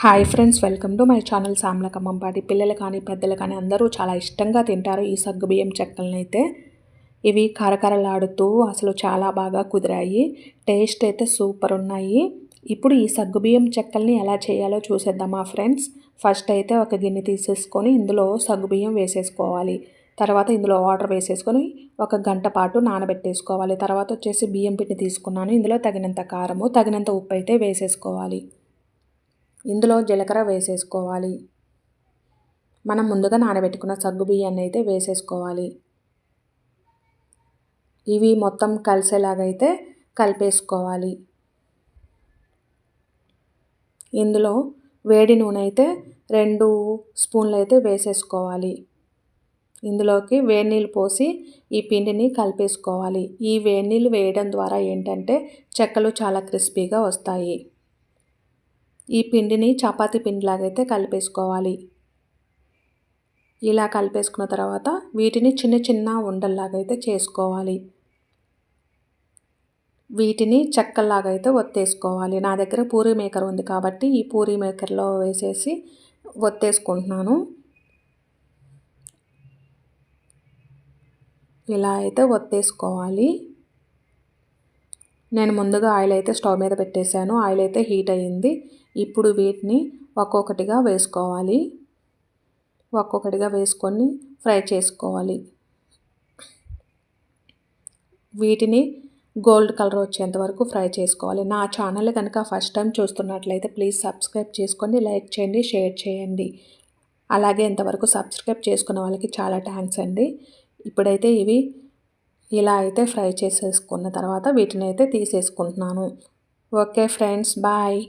Hi friends, welcome to my channel Samlakammampati. పిల్లలు కానీ పెద్దలు కానీ అందరూ చాలా ఇష్టంగా తింటారు ఈ సగ్గుబియ్యం చెక్కలనైతే. ఇవి కరకరలాడుతూ అసలు చాలా బాగా కుదిరాయి. టేస్ట్ అయితే సూపర్ ఉన్నాయి. ఇప్పుడు ఈ సగ్గుబియ్యం చెక్కల్ని ఎలా చేయాలో చూసేద్దామా ఫ్రెండ్స్. ఫస్ట్ అయితే ఒక గిన్నె తీసేసుకొని ఇందులో సగ్గుబియ్యం వేసేసుకోవాలి. తర్వాత ఇందులో వాటర్ వేసేసుకొని ఒక గంట పాటు నానబెట్టేసుకోవాలి. తర్వాత వచ్చేసి బియ్యం పిండి తీసుకున్నాను. ఇందులో తగినంత కారము, తగినంత ఉప్పు అయితే వేసేసుకోవాలి. ఇందులో జీలకర్ర వేసేసుకోవాలి. మనం ముందుగా నానబెట్టుకున్న సగ్గుబియ్యాన్ని అయితే వేసేసుకోవాలి. ఇవి మొత్తం కలిసేలాగైతే కలిపేసుకోవాలి. ఇందులో వేడి నూనె అయితే 2 స్పూన్లు అయితే వేసేసుకోవాలి. ఇందులోకి వేడి నీళ్ళు పోసి ఈ పిండిని కలిపేసుకోవాలి. ఈ వేడి నీళ్ళు వేయడం ద్వారా ఏంటంటే చెక్కలు చాలా క్రిస్పీగా వస్తాయి. ఈ పిండిని చపాతీ పిండిలాగైతే కలిపేసుకోవాలి. ఇలా కలిపేసుకున్న తర్వాత వీటిని చిన్న చిన్న ఉండల్లాగైతే చేసుకోవాలి. వీటిని చెక్కల్లాగైతే ఒత్తేసుకోవాలి. నా దగ్గర పూరీ మేకర్ ఉంది కాబట్టి ఈ పూరీ మేకర్లో వేసేసి ఒత్తేసుకుంటున్నాను. ఇలా అయితే ఒత్తేసుకోవాలి. నేను ముందుగా ఆయిల్ అయితే స్టవ్ మీద పెట్టేశాను. ఆయిల్ అయితే హీట్ అయ్యింది. ఇప్పుడు వీటిని ఒక్కొక్కటిగా వేసుకోవాలి. ఒక్కొక్కటిగా వేసుకొని ఫ్రై చేసుకోవాలి. వీటిని గోల్డ్ కలర్ వచ్చేంత వరకు ఫ్రై చేసుకోవాలి. నా ఛానల్ కనుక ఫస్ట్ టైం చూస్తున్నట్లయితే ప్లీజ్ సబ్స్క్రైబ్ చేసుకోండి, లైక్ చేయండి, షేర్ చేయండి. అలాగే ఇంతవరకు సబ్స్క్రైబ్ చేసుకున్న వాళ్ళకి చాలా థ్యాంక్స్ అండి. ఇప్పుడైతే ఇవి ఇలా అయితే ఫ్రై చేసేసుకున్న తర్వాత వీటిని అయితే తీసేసుకుంటున్నాను. Okay friends, bye.